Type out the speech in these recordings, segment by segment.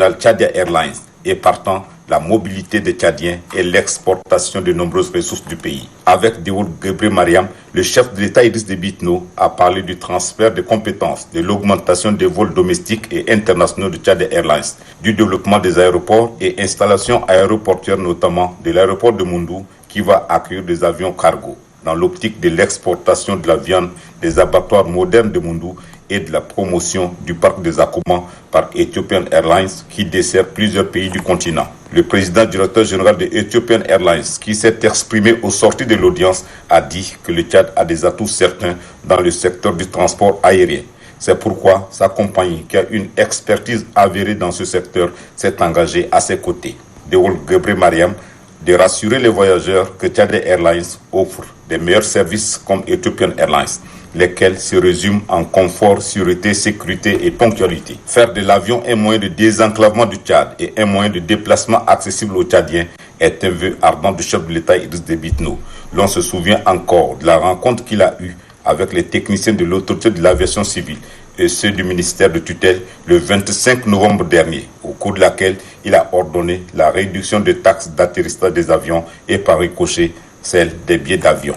mondiale Tchadia Airlines et partant la mobilité des Tchadiens et l'exportation de nombreuses ressources du pays. Avec Dewoul Gebre Mariam, le chef de l'État Idriss Déby Itno a parlé du transfert de compétences, de l'augmentation des vols domestiques et internationaux de Tchadia Airlines, du développement des aéroports et installations aéroportuaires, notamment de l'aéroport de Moundou qui va accueillir des avions cargo. Dans l'optique de l'exportation de la viande des abattoirs modernes de Moundou et de la promotion du parc des Akouman par Ethiopian Airlines qui dessert plusieurs pays du continent. Le président directeur général de Ethiopian Airlines, qui s'est exprimé au sortir de l'audience, a dit que le Tchad a des atouts certains dans le secteur du transport aérien. C'est pourquoi sa compagnie, qui a une expertise avérée dans ce secteur, s'est engagée à ses côtés. Dewoul Gebre Mariam, de rassurer les voyageurs que Tchadia Airlines offre des meilleurs services comme Ethiopian Airlines, lesquels se résument en confort, sûreté, sécurité et ponctualité. Faire de l'avion un moyen de désenclavement du Tchad et un moyen de déplacement accessible aux Tchadiens est un vœu ardent du chef de l'État Idriss Déby Itno. L'on se souvient encore de la rencontre qu'il a eue avec les techniciens de l'autorité de l'aviation civile et ceux du ministère de tutelle le 25 novembre dernier, au cours de laquelle il a ordonné la réduction des taxes d'atterrissage des avions et par ricochet celle des billets d'avion.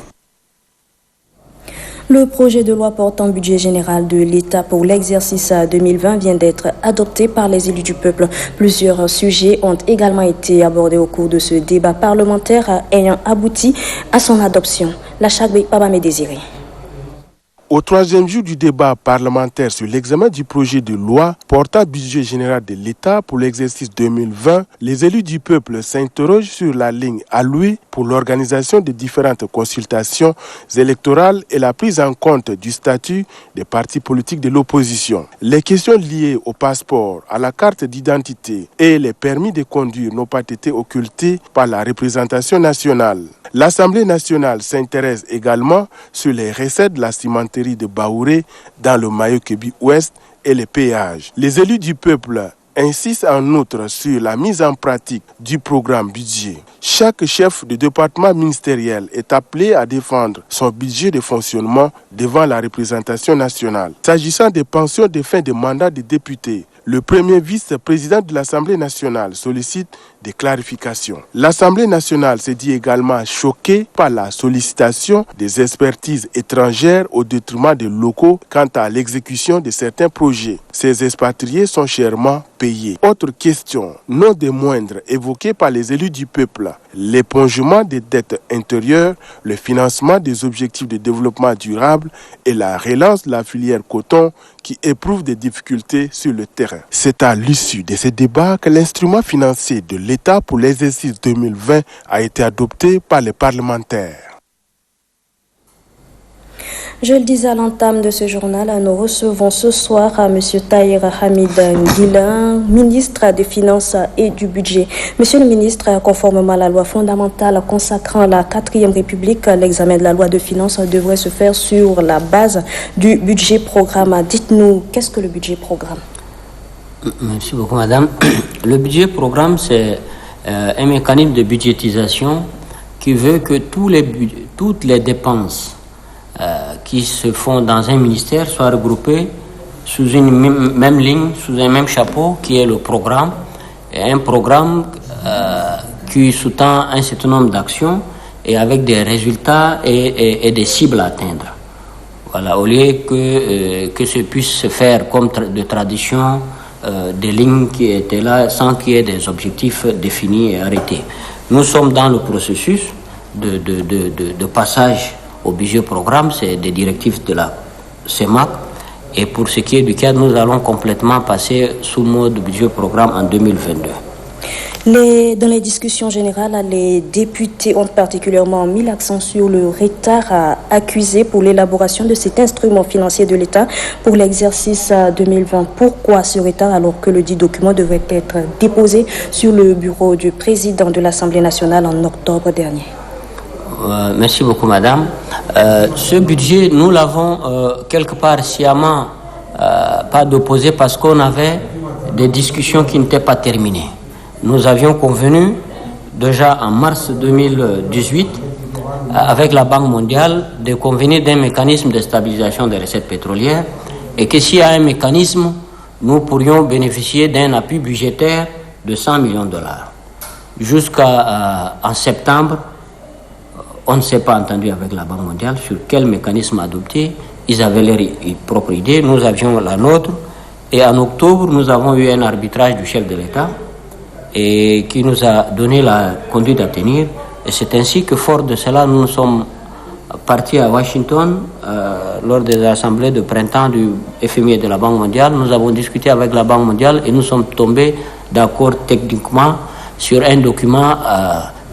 Le projet de loi portant budget général de l'État pour l'exercice 2020 vient d'être adopté par les élus du peuple. Plusieurs sujets ont également été abordés au cours de ce débat parlementaire ayant abouti à son adoption. La Chagbe Babame Désiré. Au troisième jour du débat parlementaire sur l'examen du projet de loi portant budget général de l'État pour l'exercice 2020, les élus du peuple s'interrogent sur la ligne allouée pour l'organisation de différentes consultations électorales et la prise en compte du statut des partis politiques de l'opposition. Les questions liées au passeport, à la carte d'identité et les permis de conduire n'ont pas été occultées par la représentation nationale. L'Assemblée nationale s'intéresse également sur les recettes de la cimenterie de Baouré dans le Mayo-Kébi Ouest et les péages. Les élus du peuple insistent en outre sur la mise en pratique du programme budget. Chaque chef de département ministériel est appelé à défendre son budget de fonctionnement devant la représentation nationale. S'agissant des pensions de fin de mandat des députés, le premier vice-président de l'Assemblée nationale sollicite des clarifications. L'Assemblée nationale s'est dit également choquée par la sollicitation des expertises étrangères au détriment des locaux quant à l'exécution de certains projets. Ces expatriés sont chèrement payés. Autre question, non des moindres, évoquée par les élus du peuple, l'épongement des dettes intérieures, le financement des objectifs de développement durable et la relance de la filière coton qui éprouve des difficultés sur le terrain. C'est à l'issue de ces débats que l'instrument financier de l'État pour l'exercice 2020 a été adopté par les parlementaires. Je le disais à l'entame de ce journal, nous recevons ce soir M. Tahir Hamid Nguila, ministre des Finances et du Budget. Monsieur le ministre, conformément à la loi fondamentale consacrant la 4e République, l'examen de la loi de finances devrait se faire sur la base du budget programme. Dites-nous, qu'est-ce que le budget programme? Merci beaucoup, madame. Le budget programme, c'est un mécanisme de budgétisation qui veut que toutes les dépenses qui se font dans un ministère soient regroupées sous une même ligne, sous un même chapeau, qui est le programme. Et un programme qui sous-tend un certain nombre d'actions et avec des résultats et des cibles à atteindre. Voilà, au lieu que ce puisse se faire comme de tradition, des lignes qui étaient là sans qu'il y ait des objectifs définis et arrêtés. Nous sommes dans le processus de passage au budget programme, c'est des directives de la CEMAC, et pour ce qui est du cadre, nous allons complètement passer sous mode budget programme en 2022. Dans les discussions générales, les députés ont particulièrement mis l'accent sur le retard accusé pour l'élaboration de cet instrument financier de l'État pour l'exercice 2020. Pourquoi ce retard alors que le dit document devrait être déposé sur le bureau du président de l'Assemblée nationale en octobre dernier? Merci beaucoup, madame. Ce budget, nous l'avons quelque part sciemment pas déposé parce qu'on avait des discussions qui n'étaient pas terminées. Nous avions convenu déjà en mars 2018 avec la Banque mondiale de convenir d'un mécanisme de stabilisation des recettes pétrolières et que s'il y a un mécanisme nous pourrions bénéficier d'un appui budgétaire de 100 millions de dollars. Jusqu'en septembre, on ne s'est pas entendu avec la Banque mondiale sur quel mécanisme adopter. Ils avaient leur propre idée, nous avions la nôtre. Et en octobre, nous avons eu un arbitrage du chef de l'État et qui nous a donné la conduite à tenir. Et c'est ainsi que, fort de cela, nous sommes partis à Washington lors des assemblées de printemps du FMI et de la Banque mondiale. Nous avons discuté avec la Banque mondiale et nous sommes tombés d'accord techniquement sur un document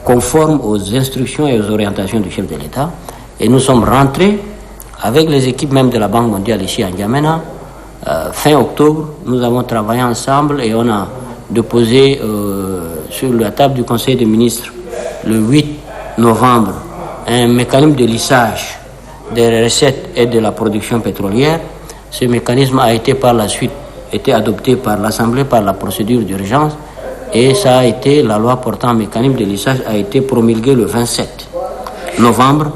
conforme aux instructions et aux orientations du chef de l'État. Et nous sommes rentrés avec les équipes même de la Banque mondiale ici à N'Djamena. Fin octobre, nous avons travaillé ensemble et on a déposé sur la table du Conseil des ministres le 8 novembre un mécanisme de lissage des recettes et de la production pétrolière. Ce mécanisme a été par la suite adopté par l'Assemblée par la procédure d'urgence et ça a été, la loi portant un mécanisme de lissage a été promulguée le 27 novembre.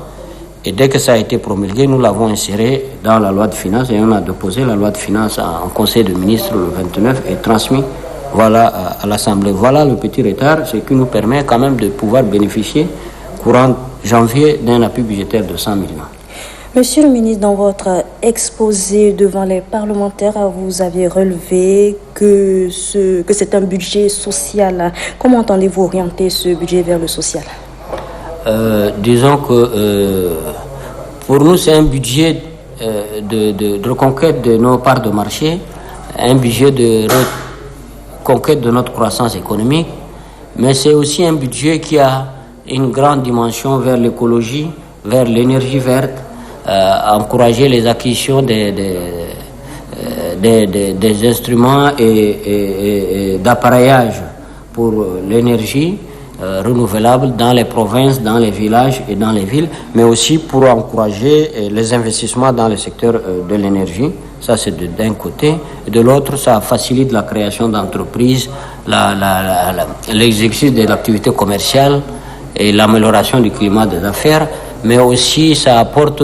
Et dès que ça a été promulgué, nous l'avons inséré dans la loi de finances et on a déposé la loi de finances en Conseil des ministres le 29 et transmis à l'Assemblée. Voilà le petit retard, ce qui nous permet quand même de pouvoir bénéficier courant janvier d'un appui budgétaire de 100 millions. Monsieur le ministre, dans votre exposé devant les parlementaires, vous avez relevé que c'est un budget social. Comment entendez-vous orienter ce budget vers le social ? Disons que pour nous c'est un budget de reconquête de nos parts de marché, un budget de reconquête de notre croissance économique, mais c'est aussi un budget qui a une grande dimension vers l'écologie, vers l'énergie verte, encourager les acquisitions des instruments et d'appareillage pour l'énergie renouvelable dans les provinces, dans les villages et dans les villes, mais aussi pour encourager les investissements dans le secteur de l'énergie. Ça, c'est d'un côté. Et de l'autre, ça facilite la création d'entreprises, l'exercice de l'activité commerciale et l'amélioration du climat des affaires, mais aussi ça apporte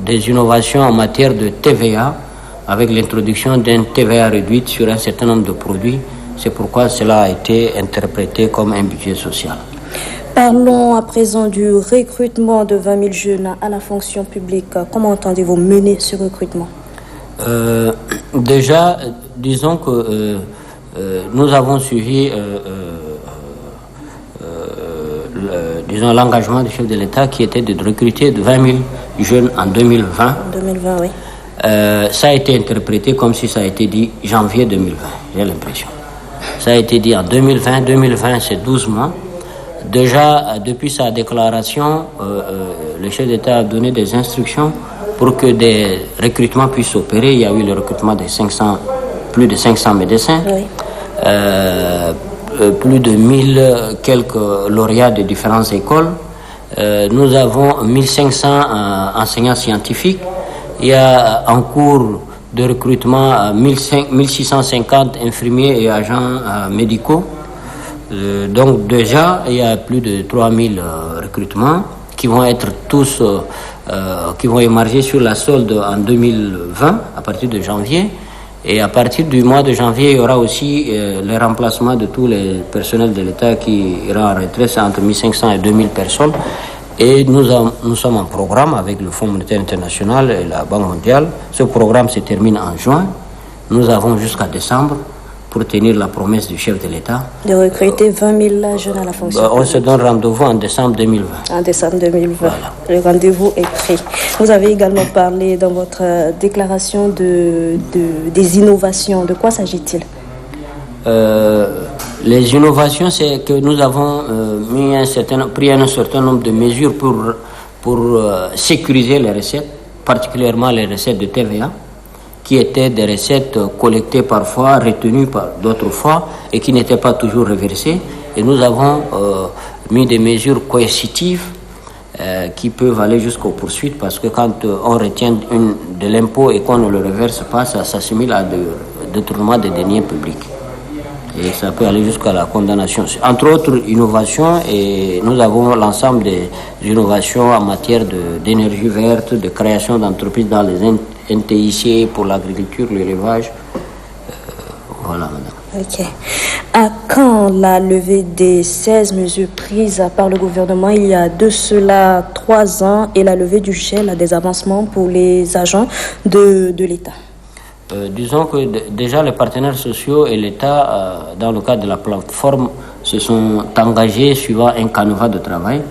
des innovations en matière de TVA, avec l'introduction d'un TVA réduite sur un certain nombre de produits. C'est pourquoi cela a été interprété comme un budget social. Parlons à présent du recrutement de 20 000 jeunes à la fonction publique. Comment entendez-vous mener ce recrutement ? Déjà, disons que nous avons suivi l'engagement du chef de l'État qui était de recruter de 20 000 jeunes en 2020. En 2020, oui. Ça a été interprété comme si ça a été dit janvier 2020, j'ai l'impression. Ça a été dit en 2020. 2020, c'est 12 mois. Déjà, depuis sa déclaration, le chef d'État a donné des instructions pour que des recrutements puissent opérer. Il y a eu le recrutement de plus de 500 médecins, oui. Plus de 1000 quelques lauréats de différentes écoles. Nous avons 1500 enseignants scientifiques. Il y a en cours de recrutement 1650 infirmiers et agents médicaux. Donc déjà, il y a plus de 3000 recrutements qui vont être tous, qui vont émerger sur la solde en 2020, à partir de janvier. Et à partir du mois de janvier, il y aura aussi le remplacement de tous les personnels de l'État qui ira en retraite, c'est entre 1500 et 2000 personnes. Et nous sommes en programme avec le Fonds monétaire international et la Banque mondiale. Ce programme se termine en juin. Nous avons jusqu'à décembre pour tenir la promesse du chef de l'État. De recruter 20 000 jeunes à la fonction publique. On se donne rendez-vous en décembre 2020. En décembre 2020. Voilà. Le rendez-vous est pris. Vous avez également parlé dans votre déclaration des innovations. De quoi s'agit-il ? Les innovations, c'est que nous avons pris un certain nombre de mesures pour sécuriser les recettes, particulièrement les recettes de TVA, qui étaient des recettes collectées parfois, retenues par d'autres fois, et qui n'étaient pas toujours reversées. Et nous avons mis des mesures coercitives qui peuvent aller jusqu'aux poursuites, parce que quand on retient de l'impôt et qu'on ne le reverse pas, ça s'assimile à de détournement des deniers publics. Et ça peut aller jusqu'à la condamnation. Entre autres innovations, et nous avons l'ensemble des innovations en matière d'énergie verte, de création d'entreprises dans les NTIC pour l'agriculture, l'élevage, Voilà, madame. Ok. À quand la levée des 16 mesures prises par le gouvernement il y a de cela 3 ans et la levée du gel des avancements pour les agents de l'État? Disons que déjà les partenaires sociaux et l'État, dans le cadre de la plateforme, se sont engagés suivant un canevas de travail.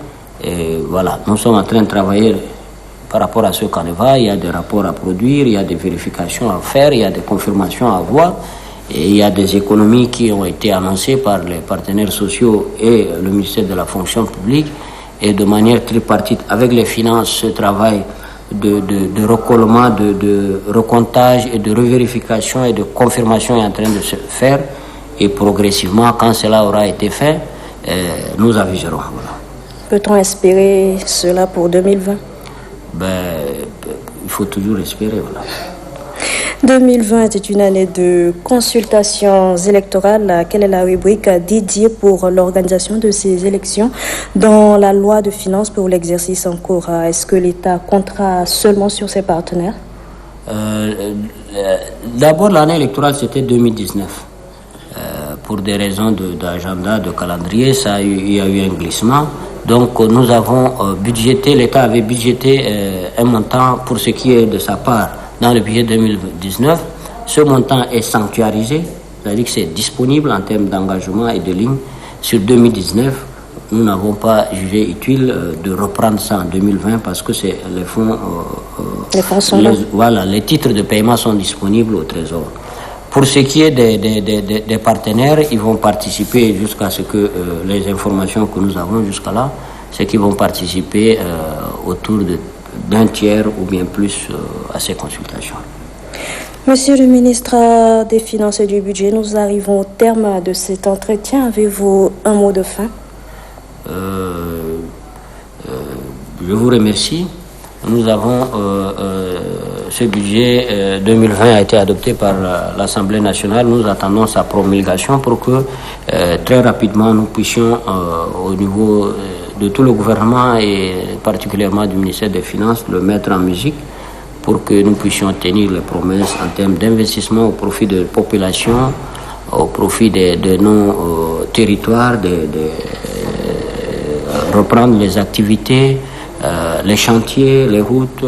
Et voilà, nous sommes en train de travailler par rapport à ce canevas. Il y a des rapports à produire, il y a des vérifications à faire, il y a des confirmations à avoir. Et il y a des économies qui ont été annoncées par les partenaires sociaux et le ministère de la fonction publique. Et de manière tripartite, avec les finances, ce travail de recollement, de recomptage et de revérification et de confirmation est en train de se faire. Et progressivement, quand cela aura été fait, nous aviserons. Voilà. Peut-on espérer cela pour 2020? Il faut toujours espérer. Voilà. 2020 est une année de consultations électorales. Quelle est la rubrique dédiée pour l'organisation de ces élections dans la loi de finances pour l'exercice en cours? Est-ce que l'État comptera seulement sur ses partenaires? D'abord, l'année électorale, c'était 2019. Pour des raisons d'agenda, de calendrier, il y a eu un glissement. Donc, nous avons budgété, l'État avait budgété un montant pour ce qui est de sa part dans le budget 2019. Ce montant est sanctuarisé, c'est-à-dire que c'est disponible en termes d'engagement et de ligne. Sur 2019, nous n'avons pas jugé utile de reprendre ça en 2020 parce que c'est les fonds sont là. Voilà, les titres de paiement sont disponibles au Trésor. Pour ce qui est des partenaires, ils vont participer jusqu'à ce que les informations que nous avons jusqu'à là, c'est qu'ils vont participer autour d'un tiers ou bien plus à ces consultations. Monsieur le ministre des Finances et du Budget, nous arrivons au terme de cet entretien. Avez-vous un mot de fin? Je vous remercie. Nous avons ce budget 2020 a été adopté par l'Assemblée nationale. Nous attendons sa promulgation pour que très rapidement nous puissions au niveau de tout le gouvernement et particulièrement du ministère des Finances le mettre en musique pour que nous puissions tenir les promesses en termes d'investissement au profit de la population, au profit de nos territoires, reprendre les activités, les chantiers, les routes,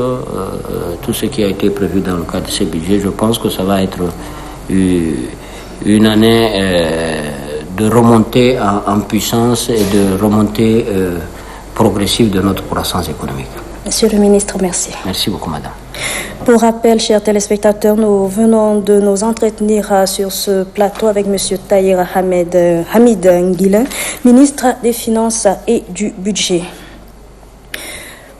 tout ce qui a été prévu dans le cadre de ce budget. Je pense que ça va être une année de remontée en puissance et de remontée progressive de notre croissance économique. Monsieur le ministre, merci. Merci beaucoup, madame. Pour rappel, chers téléspectateurs, nous venons de nous entretenir sur ce plateau avec monsieur Tahir Hamid Nguilin, ministre des Finances et du Budget.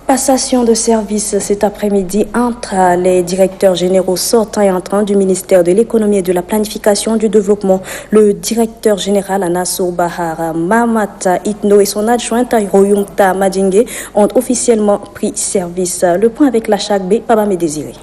Passation de service cet après-midi entre les directeurs généraux sortants et entrants du ministère de l'économie et de la planification du développement. Le directeur général Nassou Bahar Mamata Itno et son adjointe Royumta Madingue ont officiellement pris service. Le point avec la Chagbe, Papa Médésiré.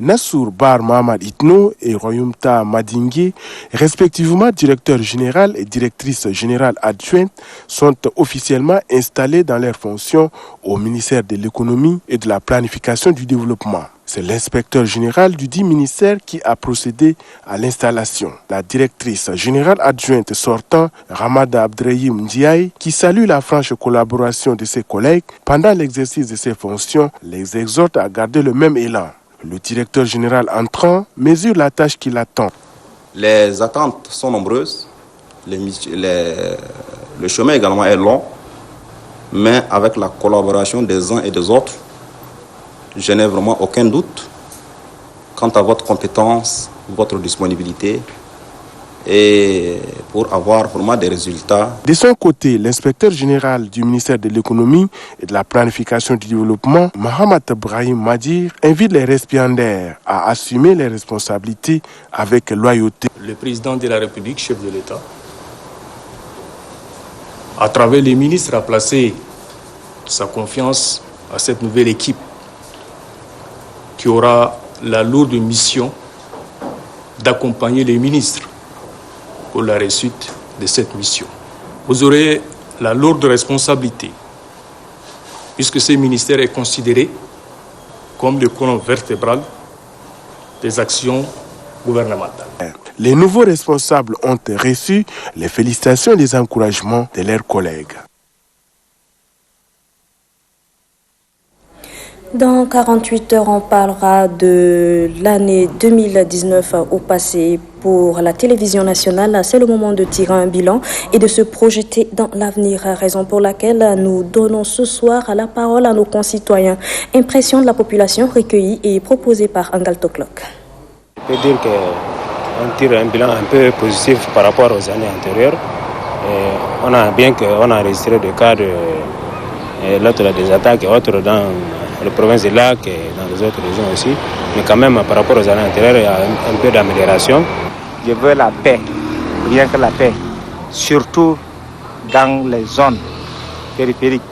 Nassour Bar Mohamed Itno et Royumta Madingue, respectivement directeur général et directrice générale adjointe, sont officiellement installés dans leurs fonctions au ministère de l'économie et de la planification du développement. C'est l'inspecteur général du dit ministère qui a procédé à l'installation. La directrice générale adjointe sortant, Ramada Abdrahim Ndiaye, qui salue la franche collaboration de ses collègues pendant l'exercice de ses fonctions, les exhorte à garder le même élan. Le directeur général entrant mesure la tâche qui l'attend. Les attentes sont nombreuses, le chemin également est long, mais avec la collaboration des uns et des autres, je n'ai vraiment aucun doute quant à votre compétence, votre disponibilité et pour avoir vraiment des résultats. De son côté, l'inspecteur général du ministère de l'économie et de la planification du développement, Mohamed Brahim Madir, invite les récipiendaires à assumer les responsabilités avec loyauté. Le président de la République, chef de l'État, à travers les ministres, a placé sa confiance à cette nouvelle équipe qui aura la lourde mission d'accompagner les ministres pour la réussite de cette mission. Vous aurez la lourde responsabilité, puisque ce ministère est considéré comme le colonne vertébrale des actions gouvernementales. Les nouveaux responsables ont reçu les félicitations et les encouragements de leurs collègues. Dans 48 heures, on parlera de l'année 2019 au passé pour la télévision nationale. C'est le moment de tirer un bilan et de se projeter dans l'avenir, raison pour laquelle nous donnons ce soir la parole à nos concitoyens. Impression de la population recueillie et proposée par Angal Toklok. Je peux dire qu'on tire un bilan un peu positif par rapport aux années antérieures. On a bien qu'on a enregistré des cas de l'autre des attaques et autres dans la province de Lac et dans les autres régions aussi. Mais quand même, par rapport aux années antérieures, il y a un peu d'amélioration. Je veux la paix, rien que la paix, surtout dans les zones périphériques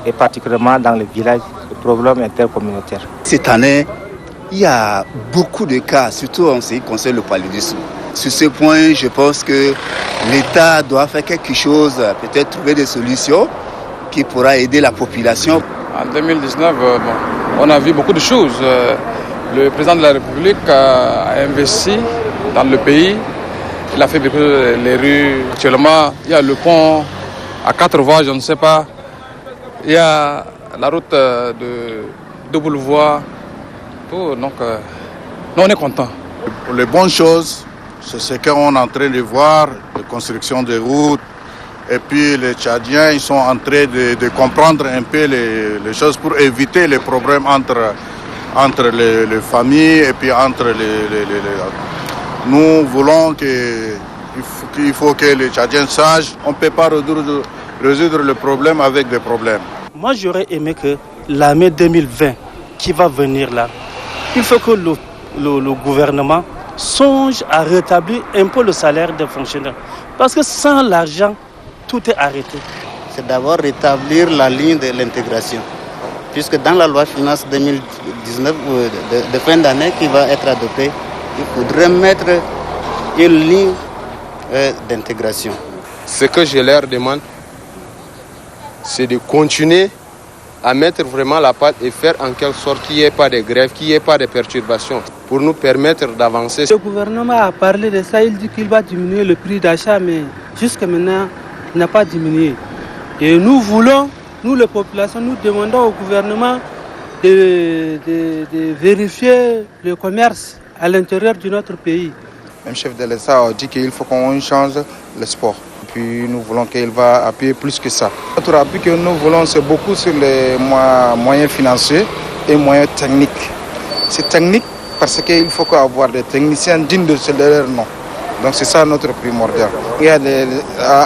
et particulièrement dans les villages, les problèmes intercommunautaires. Cette année, il y a beaucoup de cas, surtout en ce qui concerne le paludisme. Sur ce point, je pense que l'État doit faire quelque chose, peut-être trouver des solutions qui pourra aider la population. En 2019, on a vu beaucoup de choses. Le président de la République a investi dans le pays. Il a fait beaucoup les rues. Actuellement, il y a le pont à 4 voies, je ne sais pas. Il y a la route de double voie. Donc, nous, on est contents. Les bonnes choses, c'est ce qu'on est en train de voir, la construction des routes. Et puis les Tchadiens, ils sont en train de comprendre un peu les choses pour éviter les problèmes entre les familles et puis entre Nous voulons qu'il faut que les Tchadiens sachent qu'on ne peut pas résoudre le problème avec des problèmes. Moi, j'aurais aimé que l'année 2020 qui va venir là, il faut que le gouvernement songe à rétablir un peu le salaire des fonctionnaires. Parce que sans l'argent, tout est arrêté. C'est d'abord rétablir la ligne de l'intégration. Puisque dans la loi finance 2019 de fin d'année qui va être adoptée, il faudrait mettre une ligne d'intégration. Ce que je leur demande, c'est de continuer à mettre vraiment la patte et faire en quelque sorte qu'il n'y ait pas de grève, qu'il n'y ait pas de perturbations, pour nous permettre d'avancer. Le gouvernement a parlé de ça, il dit qu'il va diminuer le prix d'achat, mais jusqu'à maintenant, il n'a pas diminué. Et nous voulons, nous les populations, nous demandons au gouvernement de vérifier le commerce à l'intérieur de notre pays. Le chef de l'État a dit qu'il faut qu'on change le sport. Puis nous voulons qu'il va appuyer plus que ça. Notre appui que nous voulons, c'est beaucoup sur les moyens financiers et moyens techniques. C'est technique parce qu'il faut avoir des techniciens dignes de leur nom. Donc c'est ça notre primordial. Il y a des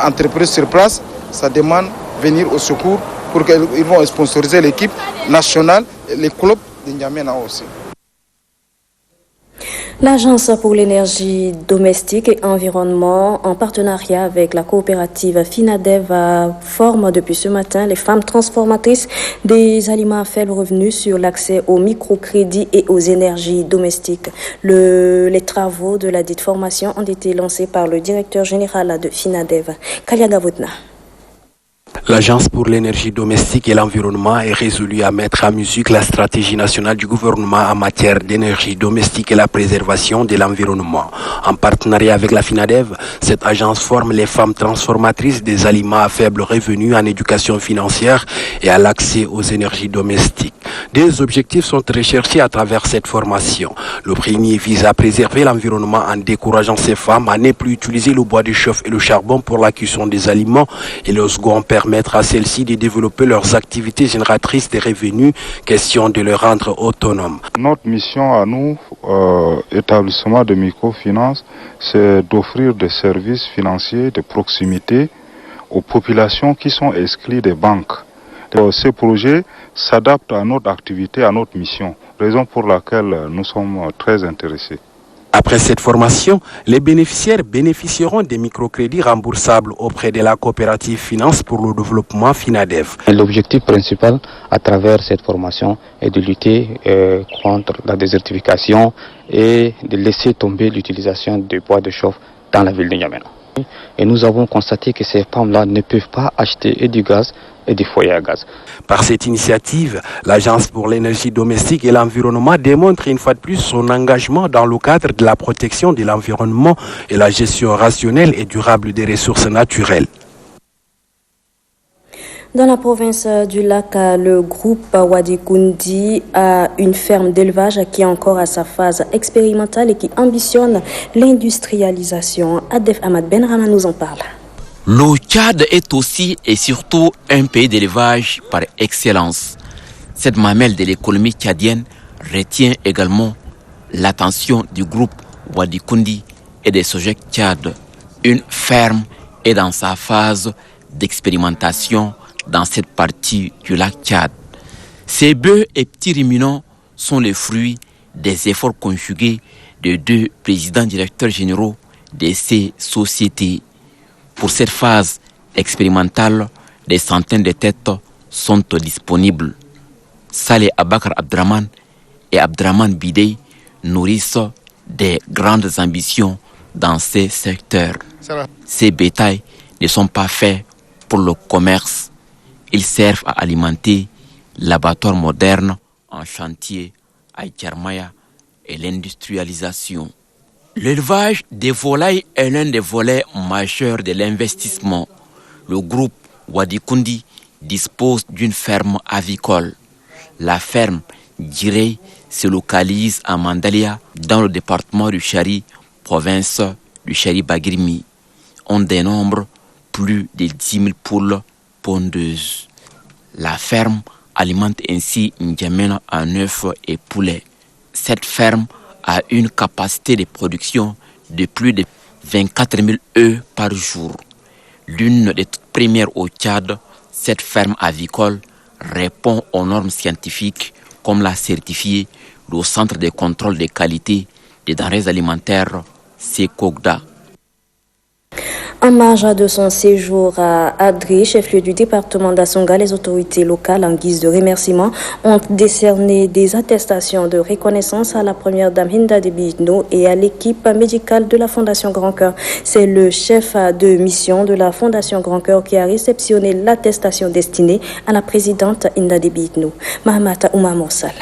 entreprises sur place, ça demande de venir au secours pour qu'ils vont sponsoriser l'équipe nationale et les clubs de N'Djamena aussi. L'Agence pour l'énergie domestique et environnement, en partenariat avec la coopérative FINADEV, forme depuis ce matin les femmes transformatrices des aliments à faible revenu sur l'accès au microcrédit et aux énergies domestiques. Les travaux de la dite formation ont été lancés par le directeur général de FINADEV, Kalia Gavotna. L'Agence pour l'énergie domestique et l'environnement est résolue à mettre en musique la stratégie nationale du gouvernement en matière d'énergie domestique et la préservation de l'environnement. En partenariat avec la FINADEV, cette agence forme les femmes transformatrices des aliments à faible revenu en éducation financière et à l'accès aux énergies domestiques. Des objectifs sont recherchés à travers cette formation. Le premier vise à préserver l'environnement en décourageant ces femmes à ne plus utiliser le bois de chauffe et le charbon pour la cuisson des aliments, et le second permettre à celles-ci de développer leurs activités génératrices de revenus, question de les rendre autonomes. Notre mission à nous, établissement de microfinance, c'est d'offrir des services financiers de proximité aux populations qui sont exclues des banques. Ces projets s'adaptent à notre activité, à notre mission, raison pour laquelle nous sommes très intéressés. Après cette formation, les bénéficiaires bénéficieront des microcrédits remboursables auprès de la coopérative Finance pour le développement FINADEV. L'objectif principal à travers cette formation est de lutter contre la désertification et de laisser tomber l'utilisation du bois de chauffe dans la ville de N'Djamena. Et nous avons constaté que ces femmes-là ne peuvent pas acheter et du gaz et des foyers à gaz. Par cette initiative, l'Agence pour l'énergie domestique et l'environnement démontre une fois de plus son engagement dans le cadre de la protection de l'environnement et la gestion rationnelle et durable des ressources naturelles. Dans la province du Lac, le groupe Wadikundi a une ferme d'élevage qui est encore à sa phase expérimentale et qui ambitionne l'industrialisation. Adef Ahmad Benrama nous en parle. Le Tchad est aussi et surtout un pays d'élevage par excellence. Cette mamelle de l'économie tchadienne retient également l'attention du groupe Wadikundi et des Sojek Tchad. Une ferme est dans sa phase d'expérimentation dans cette partie du lac Tchad. Ces bœufs et petits ruminants sont les fruits des efforts conjugués de deux présidents directeurs généraux de ces sociétés. Pour cette phase expérimentale, des centaines de têtes sont disponibles. Saleh Abakar Abdraman et Abdraman Bidei nourrissent des grandes ambitions dans ces secteurs. Ces bétails ne sont pas faits pour le commerce. Ils servent à alimenter l'abattoir moderne en chantier à Kermaya et l'industrialisation. L'élevage des volailles est l'un des volets majeurs de l'investissement. Le groupe Wadikundi dispose d'une ferme avicole. La ferme Djirei se localise à Mandalia, dans le département du Chari, province du Chari-Bagirmi. On dénombre plus de 10 000 poules pondeuses. La ferme alimente ainsi N'Djamena en œufs et poulets. Cette ferme a une capacité de production de plus de 24 000 œufs par jour. L'une des toutes premières au Tchad, cette ferme avicole répond aux normes scientifiques comme l'a certifié le Centre de contrôle de qualité des denrées alimentaires, CECOGDA. En marge de son séjour à Adré, chef-lieu du département d'Assonga, les autorités locales, en guise de remerciement, ont décerné des attestations de reconnaissance à la première dame Hinda Déby Itno et à l'équipe médicale de la Fondation Grand Cœur. C'est le chef de mission de la Fondation Grand Cœur qui a réceptionné l'attestation destinée à la présidente Hinda Déby Itno. Mahamata Oumar Morsal.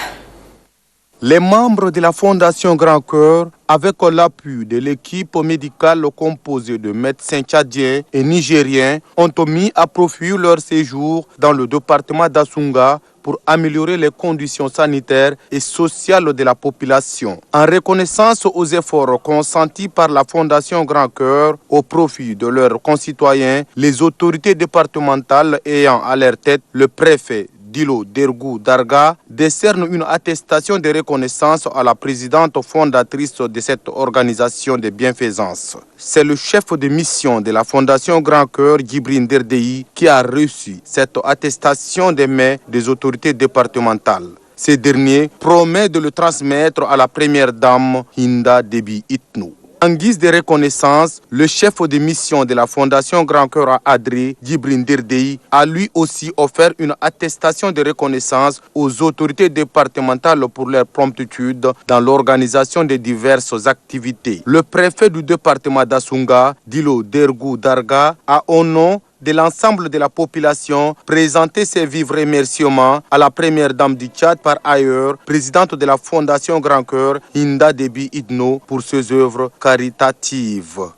Les membres de la Fondation Grand Cœur, avec l'appui de l'équipe médicale composée de médecins tchadiens et nigériens, ont mis à profit leur séjour dans le département d'Assonga pour améliorer les conditions sanitaires et sociales de la population. En reconnaissance aux efforts consentis par la Fondation Grand Cœur au profit de leurs concitoyens, les autorités départementales ayant à leur tête le préfet Dilo Dergou Darga décerne une attestation de reconnaissance à la présidente fondatrice de cette organisation de bienfaisance. C'est le chef de mission de la Fondation Grand Cœur, Djibril Derdei, qui a reçu cette attestation des mains des autorités départementales. Ce dernier promet de le transmettre à la première dame Hinda Déby Itno. En guise de reconnaissance, le chef de mission de la Fondation Grand Cœur à Adré, Djibril Derdei, a lui aussi offert une attestation de reconnaissance aux autorités départementales pour leur promptitude dans l'organisation de diverses activités. Le préfet du département d'Assonga, Dilo Dergou Darga, a au nom de l'ensemble de la population présenté ses vifs remerciements à la première dame du Tchad, par ailleurs présidente de la Fondation Grand Cœur, Hinda Déby Itno, pour ses œuvres caritatives.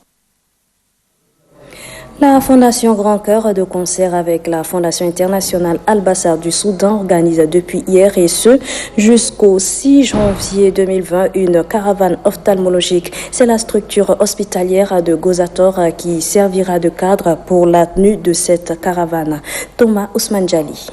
La Fondation Grand Cœur, de concert avec la Fondation internationale Al-Bassar du Soudan, organise depuis hier et ce jusqu'au 6 janvier 2020 une caravane ophtalmologique. C'est la structure hospitalière de Gozator qui servira de cadre pour la tenue de cette caravane. Thomas Ousmane Djali.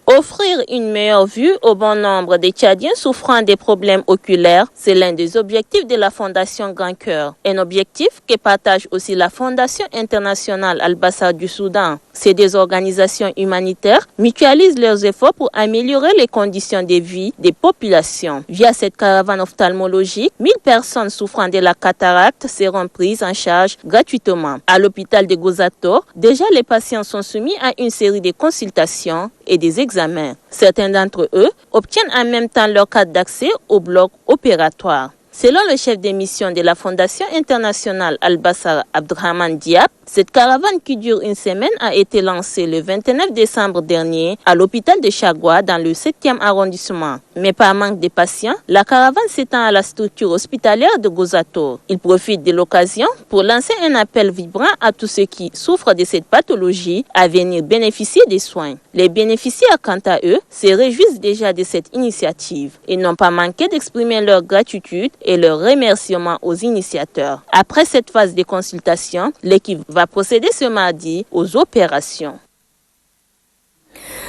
Offrir une meilleure vue au bon nombre des Tchadiens souffrant des problèmes oculaires, c'est l'un des objectifs de la Fondation Grand Cœur. Un objectif que partage aussi la Fondation internationale Al-Bassar du Soudan. Ces deux organisations humanitaires mutualisent leurs efforts pour améliorer les conditions de vie des populations. Via cette caravane ophtalmologique, 1000 personnes souffrant de la cataracte seront prises en charge gratuitement. À l'hôpital de Gozator, déjà les patients sont soumis à une série de consultations et des examens. Certains d'entre eux obtiennent en même temps leur carte d'accès au bloc opératoire. Selon le chef des missions de la Fondation internationale Al-Bassar Abdrahman Diab, cette caravane qui dure une semaine a été lancée le 29 décembre dernier à l'hôpital de Chagua dans le 7e arrondissement. Mais par manque de patients, la caravane s'étend à la structure hospitalière de Gozator. Il profite de l'occasion pour lancer un appel vibrant à tous ceux qui souffrent de cette pathologie à venir bénéficier des soins. Les bénéficiaires, quant à eux, se réjouissent déjà de cette initiative et n'ont pas manqué d'exprimer leur gratitude et leur remerciement aux initiateurs. Après cette phase de consultation, l'équipe va procéder ce mardi aux opérations.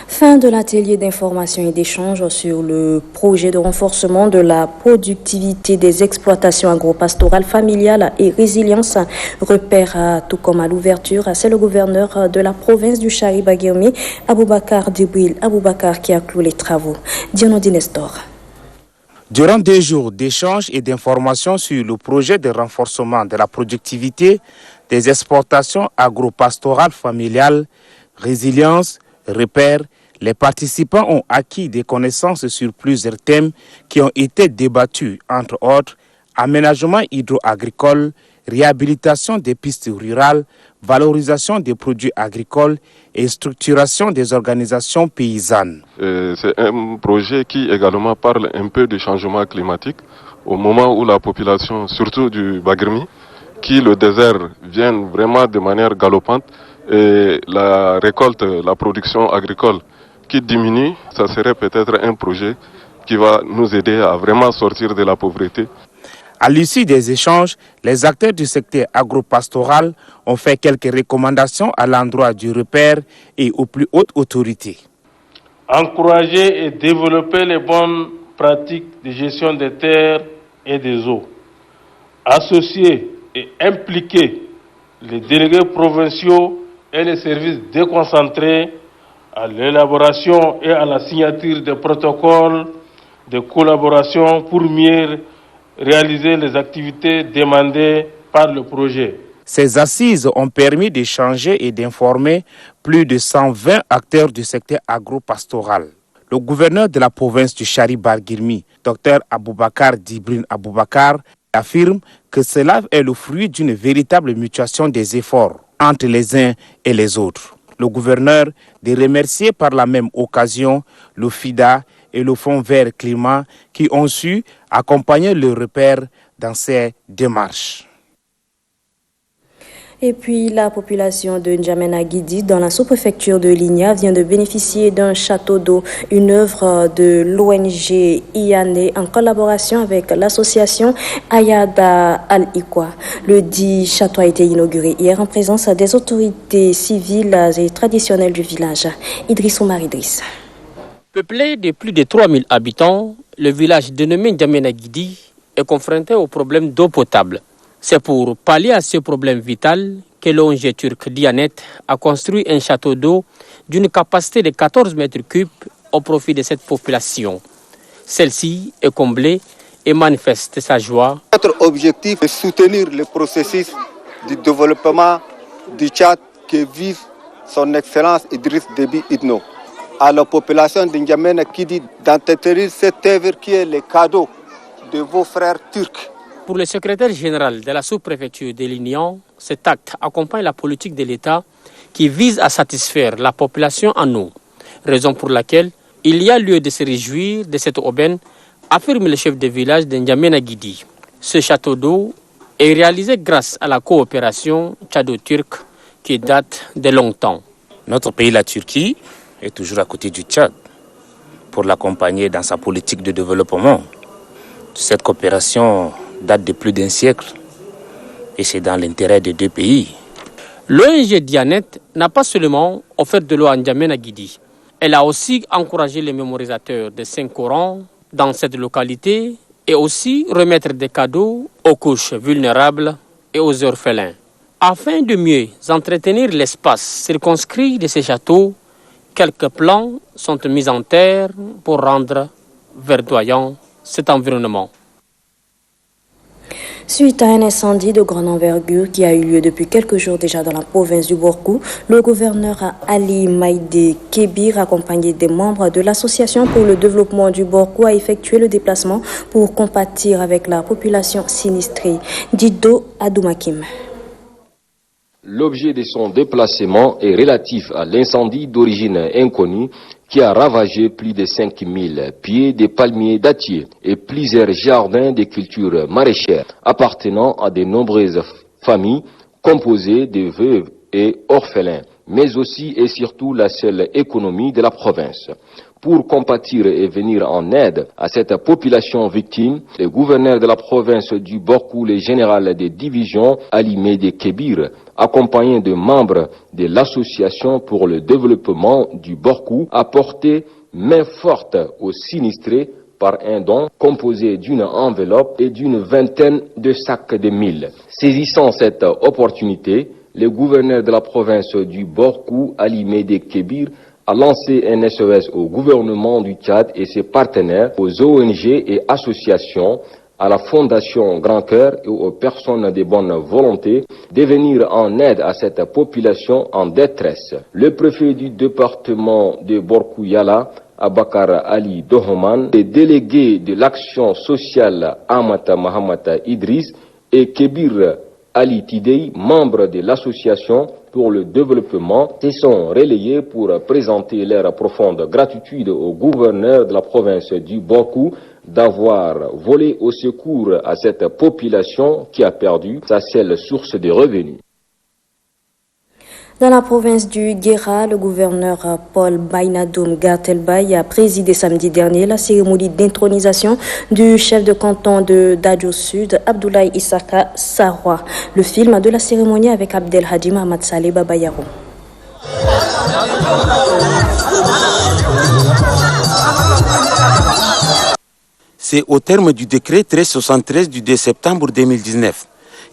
Fin de l'atelier d'information et d'échange sur le projet de renforcement de la productivité des exploitations agro-pastorales familiales et résilience. Repère tout comme à l'ouverture, c'est le gouverneur de la province du Chari-Bagirmi, Aboubakar Dibril Aboubakar, qui a clos les travaux. Dionodi Nestor. Durant 2 jours d'échanges et d'informations sur le projet de renforcement de la productivité des exportations agro-pastorales familiales, résilience, repères, les participants ont acquis des connaissances sur plusieurs thèmes qui ont été débattus, entre autres, aménagement hydro-agricole, réhabilitation des pistes rurales, valorisation des produits agricoles et structuration des organisations paysannes. C'est un projet qui également parle un peu du changement climatique au moment où la population, surtout du Bagirmi, qui le désert vient vraiment de manière galopante et la récolte, la production agricole qui diminue, ça serait peut-être un projet qui va nous aider à vraiment sortir de la pauvreté. À l'issue des échanges, les acteurs du secteur agro-pastoral ont fait quelques recommandations à l'endroit du repère et aux plus hautes autorités. Encourager et développer les bonnes pratiques de gestion des terres et des eaux. Associer et impliquer les délégués provinciaux et les services déconcentrés à l'élaboration et à la signature des protocoles de collaboration pour mieux réaliser les activités demandées par le projet. Ces assises ont permis d'échanger et d'informer plus de 120 acteurs du secteur agro-pastoral. Le gouverneur de la province du Chari-Bagirmi, Dr Aboubakar Dibril Aboubakar, affirme que cela est le fruit d'une véritable mutuation des efforts entre les uns et les autres. Le gouverneur de remercier par la même occasion le FIDA et le Fonds vert climat qui ont su accompagner le repère dans ces démarches. Et puis, la population de N'Djamena Guidi, dans la sous-préfecture de Ligna, vient de bénéficier d'un château d'eau, une œuvre de l'ONG IANE en collaboration avec l'association Ayada Al-Ikwa. Le dit château a été inauguré hier en présence des autorités civiles et traditionnelles du village. Idriss Omar Idriss. Peuplé de plus de 3000 habitants, le village dénommé N'Djamena Guidi est confronté au problème d'eau potable. C'est pour pallier à ce problème vital que l'ONG turque Diyanet a construit un château d'eau d'une capacité de 14 mètres cubes au profit de cette population. Celle-ci est comblée et manifeste sa joie. Notre objectif est de soutenir le processus du développement du Tchad que vive son Excellence Idriss Déby Itno. À la population de N'Djamena Guidi d'entretenir cette œuvre qui est le cadeau de vos frères turcs. Pour le secrétaire général de la sous-préfecture de l'Union, cet acte accompagne la politique de l'État qui vise à satisfaire la population en eau, raison pour laquelle il y a lieu de se réjouir de cette aubaine, affirme le chef de village de N'Djamena Guidi. Ce château d'eau est réalisé grâce à la coopération tchado-turque qui date de longtemps. Notre pays, la Turquie, est toujours à côté du Tchad pour l'accompagner dans sa politique de développement. Cette coopération date de plus d'1 siècle et c'est dans l'intérêt des deux pays. L'ONG Diyanet n'a pas seulement offert de l'eau à N'Djamena Guidi, elle a aussi encouragé les mémorisateurs des Saint-Coran dans cette localité et aussi remettre des cadeaux aux couches vulnérables et aux orphelins. Afin de mieux entretenir l'espace circonscrit de ces châteaux, quelques plans sont mis en terre pour rendre verdoyant cet environnement. Suite à un incendie de grande envergure qui a eu lieu depuis quelques jours déjà dans la province du Borkou, le gouverneur Ali Maïdé Kébir, accompagné des membres de l'association pour le développement du Borkou, a effectué le déplacement pour compatir avec la population sinistrée. Dido Adoumakim. L'objet de son déplacement est relatif à l'incendie d'origine inconnue qui a ravagé plus de 5000 pieds de palmiers dattiers et plusieurs jardins de cultures maraîchères appartenant à de nombreuses familles composées de veuves et orphelins, mais aussi et surtout la seule économie de la province. Pour compatir et venir en aide à cette population victime, le gouverneur de la province du Borkou, le général des divisions Ali Maïdé Kébir, accompagné de membres de l'association pour le développement du Borkou, a porté main forte aux sinistrés par un don composé d'une enveloppe et d'une vingtaine de sacs de mil. Saisissant cette opportunité, le gouverneur de la province du Borkou, Ali Maïdé Kébir, a lancé un SOS au gouvernement du Tchad et ses partenaires, aux ONG et associations, à la Fondation Grand Cœur et aux personnes de bonne volonté de venir en aide à cette population en détresse. Le préfet du département de Borkou Yala, Abakar Ali Dohoman, les délégués de l'action sociale Amata Mahamata Idriss et Kébir Ali Tidei, membres de l'association pour le développement, se sont relayés pour présenter leur profonde gratitude au gouverneur de la province du Borkou d'avoir volé au secours à cette population qui a perdu sa seule source de revenus. Dans la province du Guéra, le gouverneur Paul Bainadoum Gartelbaï a présidé samedi dernier la cérémonie d'intronisation du chef de canton de Dadjo Sud, Abdoulaye Issaka Sarwa. Le film de la cérémonie avec Abdel Hadi Mohamed Saleh Babayaro. C'est au terme du décret 1373 du 2 septembre 2019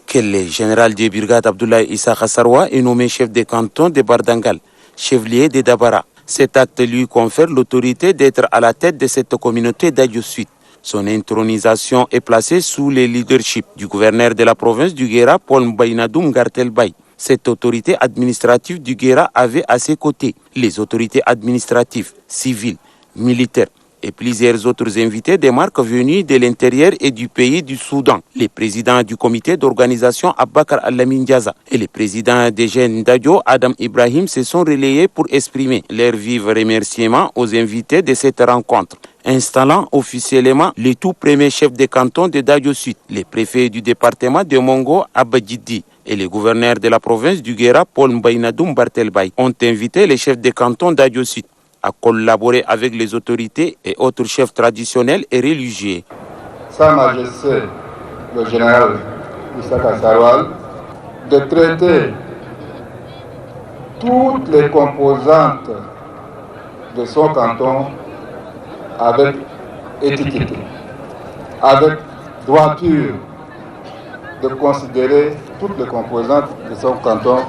que le général de brigade Abdoulaye Issaka Sarwa est nommé chef de canton de Bardangal, chef-lieu de Dabara. Cet acte lui confère l'autorité d'être à la tête de cette communauté d'Adjo Sud. Son intronisation est placée sous le leadership du gouverneur de la province du Guéra, Paul Bainadoum Gartelbaï. Cette autorité administrative du Guéra avait à ses côtés les autorités administratives, civiles, militaires, et plusieurs autres invités des marques venus de l'intérieur et du pays du Soudan. Les présidents du comité d'organisation Abakar Alamin Diaza et les présidents des jeunes d'Adjo, Adam Ibrahim, se sont relayés pour exprimer leurs vifs remerciements aux invités de cette rencontre, installant officiellement le tout premier chef de canton de Dadjo Sud, le préfet du département de Mongo, Abadjidi, et le gouverneur de la province du Guéra, Paul Bainadoum Bartelbaï, ont invité les chefs de canton d'Adjo Sud à collaborer avec les autorités et autres chefs traditionnels et religieux. Sa Majesté, le général Issaka Sarwal, de traiter toutes les composantes de son canton avec étiquette, avec droiture, de considérer toutes les composantes de son canton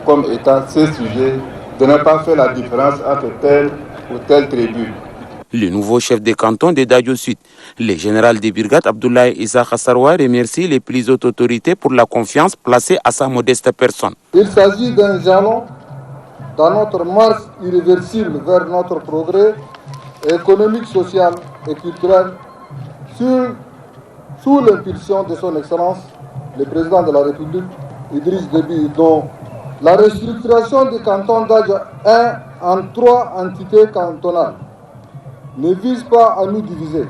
comme étant ses sujets, de ne pas faire la différence entre telle ou telle tribu. Le nouveau chef de canton de Dadjo Sud, le général de brigade Abdoulaye Issaka Sarwa, remercie les plus hautes autorités pour la confiance placée à sa modeste personne. Il s'agit d'un jalon dans notre marche irréversible vers notre progrès économique, social et culturel sous l'impulsion de son Excellence, le président de la République, Idriss Déby, dont la restructuration du canton d'Adjo 1 en 3 entités cantonales ne vise pas à nous diviser.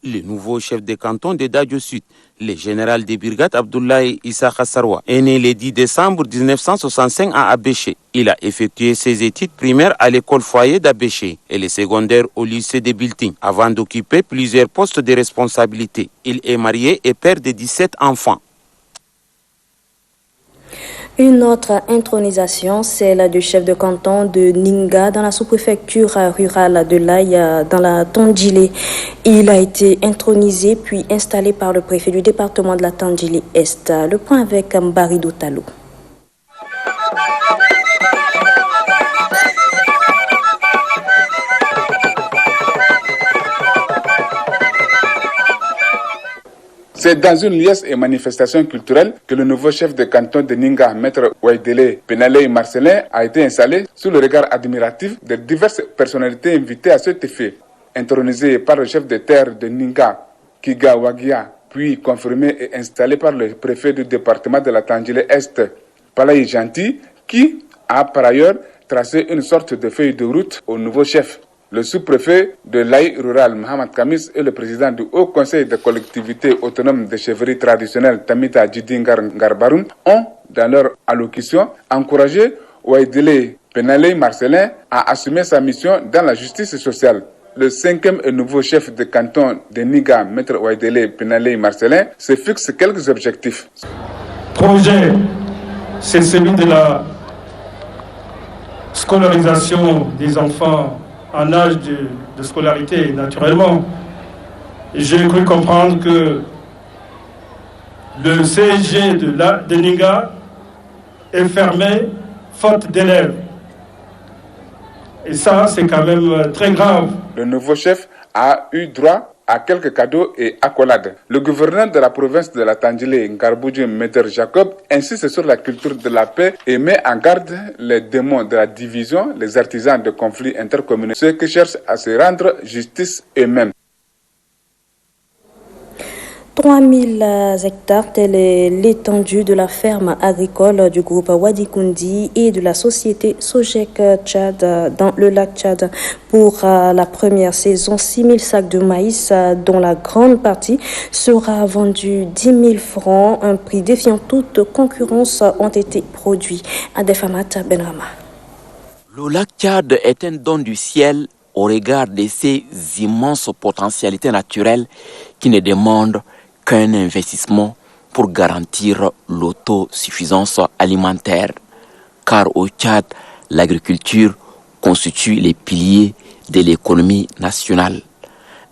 Le nouveau chef de canton de Dadjo Sud, le général de brigade Abdoulaye Issaka Sarwa, est né le 10 décembre 1965 à Abéché. Il a effectué ses études primaires à l'école foyer d'Abéché et les secondaires au lycée de Bilting, avant d'occuper plusieurs postes de responsabilité. Il est marié et père de 17 enfants. Une autre intronisation, celle du chef de canton de Ninga dans la sous-préfecture rurale de l'Aïe dans la Tandjilé. Il a été intronisé puis installé par le préfet du département de la Tandjilé-Est. Le point avec Mbarido Talou. C'est dans une liesse et manifestation culturelle que le nouveau chef de canton de Ninga, Maître Waidele Penalei Marcelin, a été installé sous le regard admiratif de diverses personnalités invitées à cet effet. Intronisé par le chef de terre de Ninga, Kiga Wagia, puis confirmé et installé par le préfet du département de la Tangile-Est, Palaye Gentil, qui a par ailleurs tracé une sorte de feuille de route au nouveau chef. Le sous-préfet de l'Aïe rural, Mohamed Kamis, et le président du Haut Conseil de collectivité autonome de chefferie traditionnelle, Tamita Djidingar Ngarbaroun, ont, dans leur allocution, encouragé Waidele Penalei Marcelin à assumer sa mission dans la justice sociale. Le 5e et nouveau chef de canton de Niga, Maître Waidele Penalei Marcelin, se fixe quelques objectifs. Projet, c'est celui de la scolarisation des enfants en âge de scolarité, naturellement. J'ai cru comprendre que le CSG de Niga est fermé faute d'élèves. Et ça, c'est quand même très grave. Le nouveau chef a eu droit à quelques cadeaux et accolades. Le gouverneur de la province de la Tangile, Ngarboudji Maître Jacob, insiste sur la culture de la paix et met en garde les démons de la division, les artisans de conflits intercommunaux, ceux qui cherchent à se rendre justice eux-mêmes. 3000 hectares, telle est l'étendue de la ferme agricole du groupe Wadikundi et de la société Sojek Tchad dans le lac Tchad. Pour la première saison, 6000 sacs de maïs, dont la grande partie sera vendue 10 000 francs, un prix défiant toute concurrence, ont été produits. Adefamat Benrama. Le lac Tchad est un don du ciel au regard de ses immenses potentialités naturelles qui ne demandent qu'un investissement pour garantir l'autosuffisance alimentaire. Car au Tchad, l'agriculture constitue les piliers de l'économie nationale.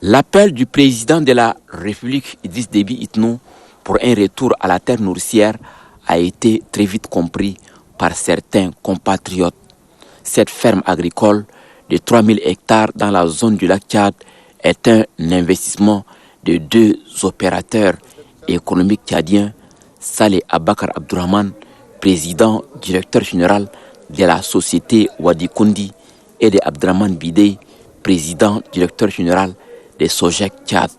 L'appel du président de la République, Idriss Déby Itno, pour un retour à la terre nourricière a été très vite compris par certains compatriotes. Cette ferme agricole de 3000 hectares dans la zone du lac Tchad est un investissement de 2 opérateurs économiques tchadiens, Saleh Abakar Abdourahman, président directeur général de la société Wadikundi, et de Abdrahman Bidé, président directeur général de Sojek Tchad.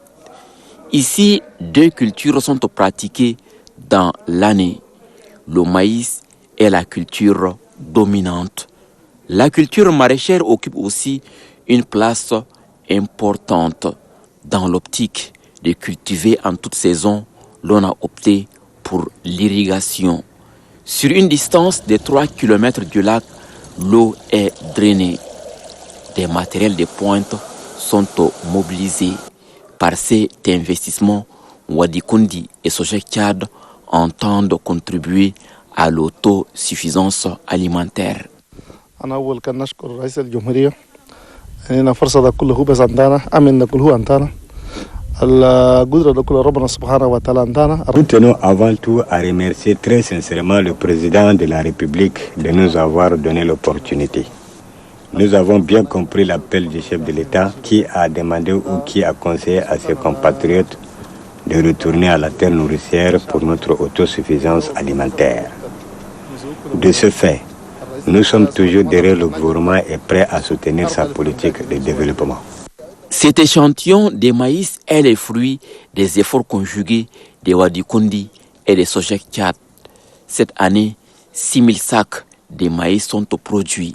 Ici, 2 cultures sont pratiquées dans l'année. Le maïs est la culture dominante. La culture maraîchère occupe aussi une place importante. Dans l'optique de cultiver en toute saison, l'on a opté pour l'irrigation. Sur une distance de 3 km du lac, l'eau est drainée. Des matériels de pointe sont mobilisés. Par cet investissement, Wadikundi et Sojek Tchad entendent contribuer à l'autosuffisance alimentaire. Nous tenons avant tout à remercier très sincèrement le président de la République de nous avoir donné l'opportunité. Nous avons bien compris l'appel du chef de l'État qui a demandé ou qui a conseillé à ses compatriotes de retourner à la terre nourricière pour notre autosuffisance alimentaire. De ce fait, nous sommes toujours derrière le gouvernement et prêts à soutenir sa politique de développement. Cet échantillon de maïs est le fruit des efforts conjugués de Wadikundi et de Sojek Tchad. Cette année, 6000 sacs de maïs sont produits.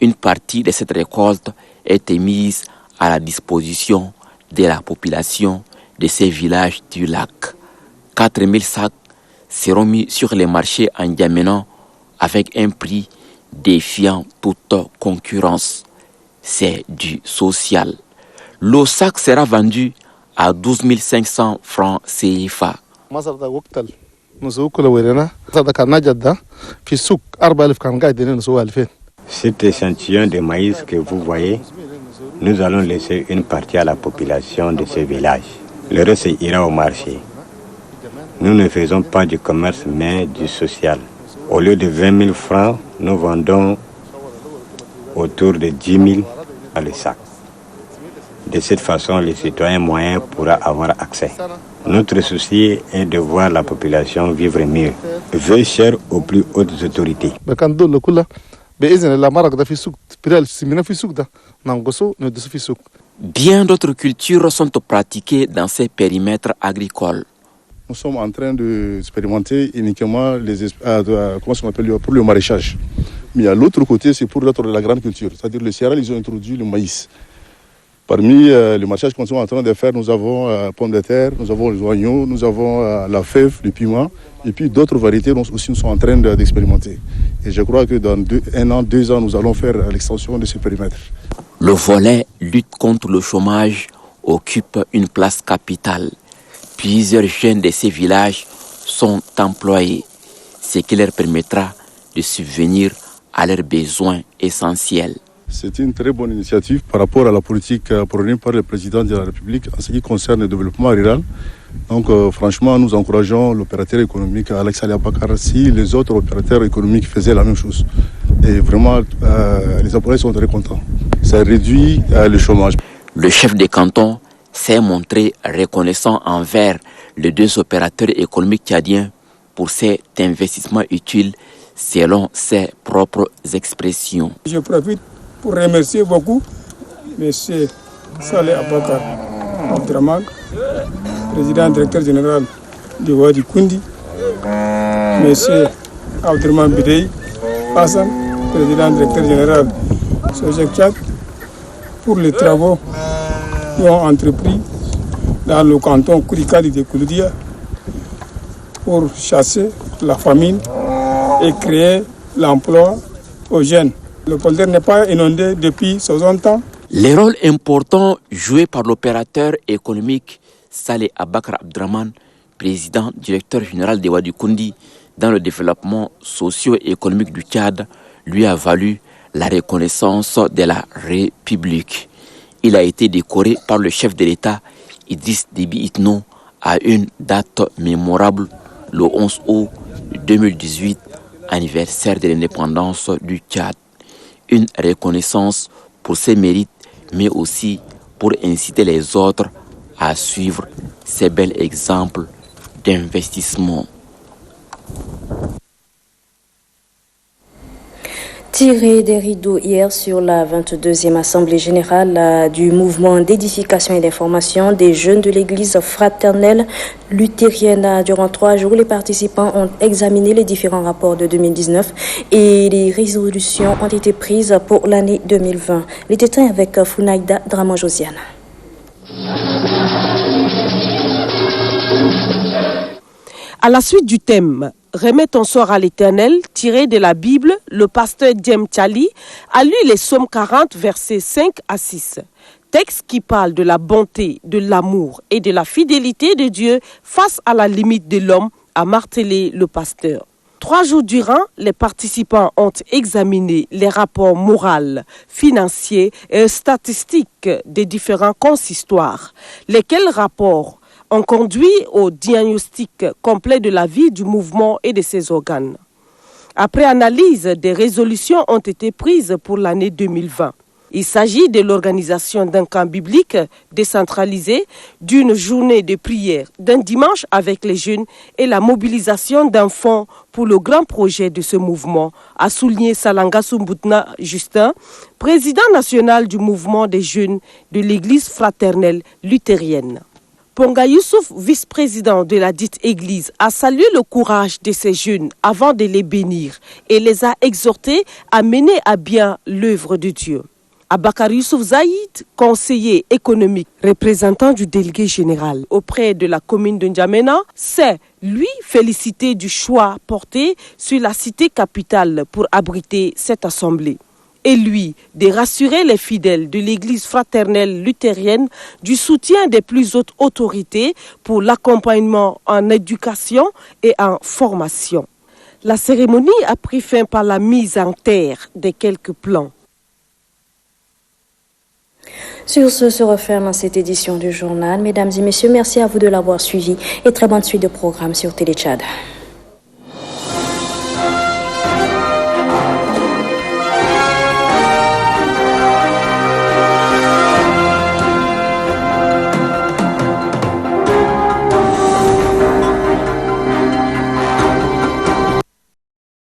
Une partie de cette récolte est mise à la disposition de la population de ces villages du lac. 4000 sacs seront mis sur les marchés en N'Djamena avec un prix défiant toute concurrence. C'est du social. Le sac sera vendu à 12 500 francs CFA. Cet échantillon de maïs que vous voyez, nous allons laisser une partie à la population de ce village. Le reste ira au marché. Nous ne faisons pas du commerce mais du social. Au lieu de 20 000 francs, nous vendons autour de 10 000 à le sac. De cette façon, les citoyens moyens pourront avoir accès. Notre souci est de voir la population vivre mieux, veut cher aux plus hautes autorités. Bien d'autres cultures sont pratiquées dans ces périmètres agricoles. Nous sommes en train d'expérimenter uniquement pour le maraîchage. Mais à l'autre côté, c'est pour l'autre de la grande culture. C'est-à-dire le céréales, ils ont introduit le maïs. Parmi les maraîchages qu'on est en train de faire, nous avons pommes de terre, nous avons les oignons, nous avons la fève, le piment, et puis d'autres variétés aussi nous sont en train d'expérimenter. Et je crois que dans 1 an, 2 ans, nous allons faire l'extension de ce périmètre. Le volet lutte contre le chômage occupe une place capitale. Plusieurs jeunes de ces villages sont employés, ce qui leur permettra de subvenir à leurs besoins essentiels. C'est une très bonne initiative par rapport à la politique prônée par le président de la République en ce qui concerne le développement rural. Donc franchement, nous encourageons l'opérateur économique Alex Ali Abakar si les autres opérateurs économiques faisaient la même chose. Et vraiment, les employés sont très contents. Ça réduit le chômage. Le chef de canton s'est montré reconnaissant envers les 2 opérateurs économiques tchadiens pour cet investissement utile selon ses propres expressions. Je profite pour remercier beaucoup M. Saleh Abakar Abdraman, président directeur général du Wadi Kundi, M. Abdraman Bidei Hassan, président directeur général de Sojek Tchad, pour les travaux qu'ils ont entrepris dans le canton Kourikali de Kouloudia pour chasser la famine et créer l'emploi aux jeunes. Le polder n'est pas inondé depuis 60 ans. Les rôles importants joués par l'opérateur économique Saleh Abakar Abdraman, président directeur général de Wadi Kundi, dans le développement socio-économique du Tchad, lui a valu la reconnaissance de la République. Il a été décoré par le chef de l'État, Idriss Déby Itno, à une date mémorable, le 11 août 2018, anniversaire de l'indépendance du Tchad. Une reconnaissance pour ses mérites, mais aussi pour inciter les autres à suivre ces bels exemples d'investissement. Tiré des rideaux hier sur la 22e Assemblée générale du mouvement d'édification et d'information des jeunes de l'église fraternelle luthérienne. Durant 3 jours, les participants ont examiné les différents rapports de 2019 et les résolutions ont été prises pour l'année 2020. Les détails avec Funaïda Draman-Josiane. À la suite du thème « Remets ton sort à l'Éternel » tiré de la Bible, le pasteur Djem Tchali a lu les psaumes 40, versets 5 à 6. Texte qui parle de la bonté, de l'amour et de la fidélité de Dieu face à la limite de l'homme, a martelé le pasteur. 3 jours durant, les participants ont examiné les rapports moraux, financiers et statistiques des différents consistoires. Lesquels rapports ont conduit au diagnostic complet de la vie du mouvement et de ses organes. Après analyse, des résolutions ont été prises pour l'année 2020. Il s'agit de l'organisation d'un camp biblique décentralisé, d'une journée de prière, d'un dimanche avec les jeunes et la mobilisation d'un fonds pour le grand projet de ce mouvement, a souligné Salanga Sumboutna Justin, président national du mouvement des jeunes de l'église fraternelle luthérienne. Ponga Youssouf, vice-président de la dite église, a salué le courage de ces jeunes avant de les bénir et les a exhortés à mener à bien l'œuvre de Dieu. Abakar Youssouf Zaïd, conseiller économique, représentant du délégué général auprès de la commune de N'Djamena, s'est, lui, félicité du choix porté sur la cité capitale pour abriter cette assemblée. Et lui, de rassurer les fidèles de l'église fraternelle luthérienne du soutien des plus hautes autorités pour l'accompagnement en éducation et en formation. La cérémonie a pris fin par la mise en terre de quelques plans. Sur ce se referme cette édition du journal. Mesdames et messieurs, merci à vous de l'avoir suivi et très bonne suite de programmes sur Télé Tchad.